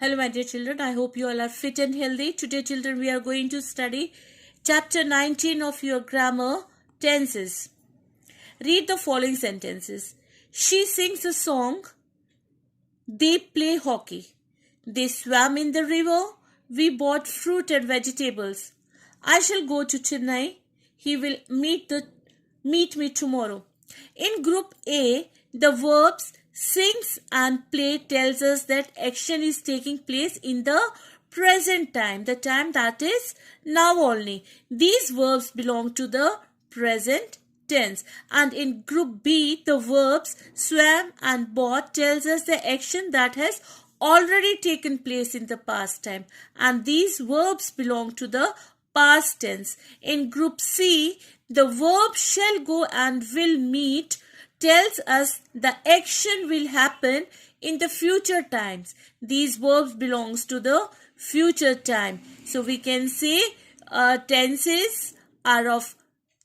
Hello my dear children, I hope you all are fit and healthy. Today children we are going to study chapter 19 of your grammar, tenses. Read the following sentences. She sings a song. They play hockey. They swam in the river. We bought fruit and vegetables. I shall go to Chennai. He will meet me tomorrow. In group A, the verbs sings and play tells us that action is taking place in the present time, the time that is now only. These verbs belong to the present tense. And in group B, the verbs swam and bought tells us the action that has already taken place in the past time. And these verbs belong to the past tense. In group C, the verb shall go and will meet tells us the action will happen in the future times. These verbs belongs to the future time. So we can say tenses are of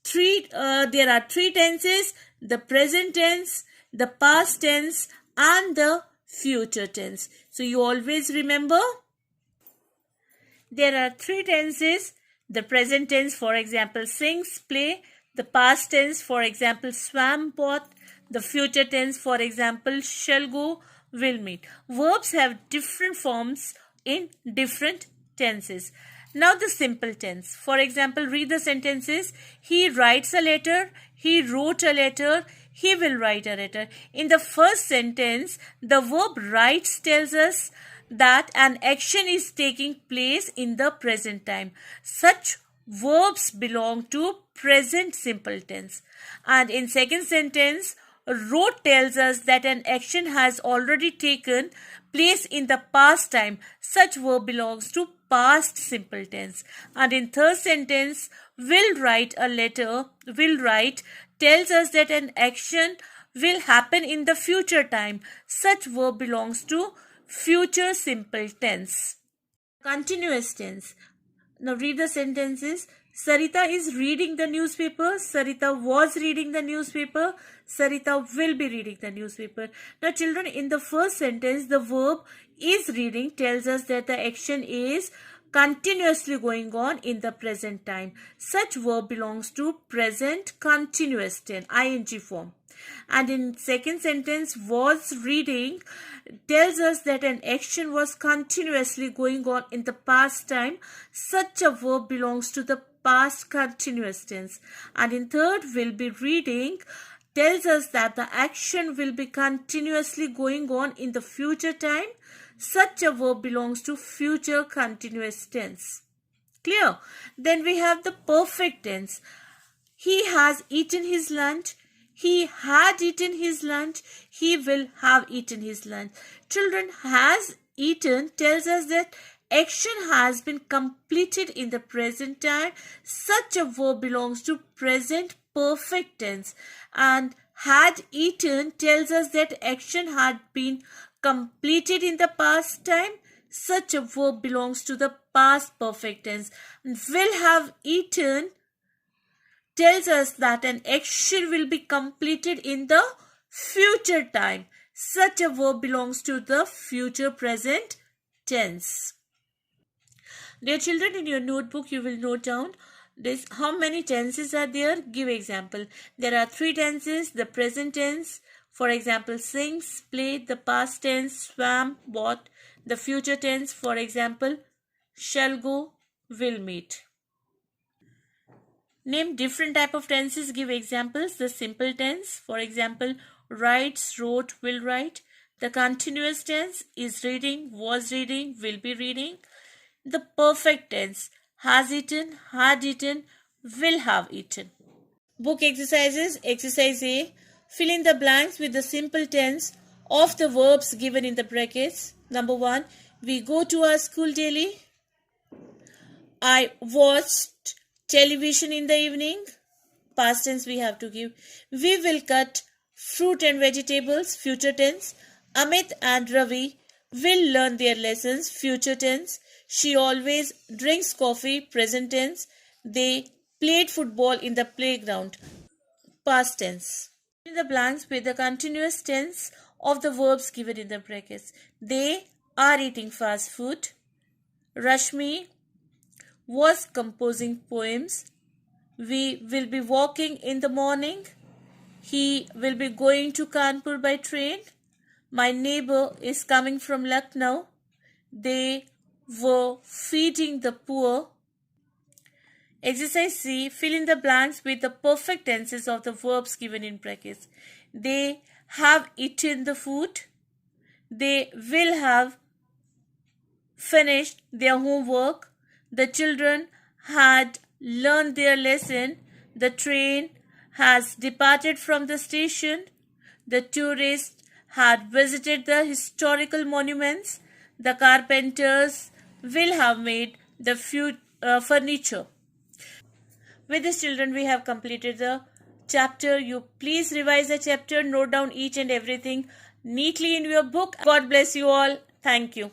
three. There are three tenses: the present tense, the past tense, and the future tense. So you always remember there are three tenses: the present tense, for example, sings, play; the past tense, for example, swam, bought; the future tense, for example, shall go, will meet. Verbs have different forms in different tenses. Now the simple tense. For example, read the sentences. He writes a letter. He wrote a letter. He will write a letter. In the first sentence, the verb writes tells us that an action is taking place in the present time. Such verbs belong to present simple tense. And in second sentence, wrote tells us that an action has already taken place in the past time. Such verb belongs to past simple tense. And in third sentence, will write a letter, will write tells us that an action will happen in the future time. Such verb belongs to future simple tense. Continuous tense. Now read the sentences. Sarita is reading the newspaper. Sarita was reading the newspaper. Sarita will be reading the newspaper. Now children, in the first sentence, the verb is reading tells us that the action is continuously going on in the present time. Such verb belongs to present continuous tense, ing form. And in second sentence, was reading tells us that an action was continuously going on in the past time. Such a verb belongs to the past continuous tense. And in third, will be reading tells us that the action will be continuously going on in the future time. Such a verb belongs to future continuous tense. Clear? Then we have the perfect tense. He has eaten his lunch. He had eaten his lunch. He will have eaten his lunch. Children, has eaten tells us that action has been completed in the present time. Such a verb belongs to present perfect tense. And had eaten tells us that action had been completed in the past time. Such a verb belongs to the past perfect tense. And will have eaten tells us that an action will be completed in the future time. Such a verb belongs to the future present tense. Dear children, in your notebook you will note down this. How many tenses are there? Give example. There are three tenses: the present tense, for example, sings, play; the past tense, swam, bought; the future tense, for example, shall go, will meet. Name different type of tenses. Give examples. The simple tense, for example, writes, wrote, will write. The continuous tense is reading, was reading, will be reading. The perfect tense, has eaten, had eaten, will have eaten. Book exercises. Exercise A. Fill in the blanks with the simple tense of the verbs given in the brackets. Number 1. We go to our school daily. I watched television in the evening. Past tense we have to give. We will cut fruit and vegetables. Future tense. Amit and Ravi will learn their lessons. Future tense. She always drinks coffee. Present tense. They played football in the playground. Past tense. In the blanks with the continuous tense of the verbs given in the brackets. They are eating fast food. Rashmi was composing poems. We will be walking in the morning. He will be going to Kanpur by train. My neighbor is coming from Lucknow. They were feeding the poor. Exercise C. Fill in the blanks with the perfect tenses of the verbs given in brackets. They have eaten the food. They will have finished their homework. The children had learned their lesson. The train has departed from the station. The tourists had visited the historical monuments. The carpenters will have made the furniture. With this, children, we have completed the chapter. You please revise the chapter, note down each and everything neatly in your book. God bless you all. Thank you.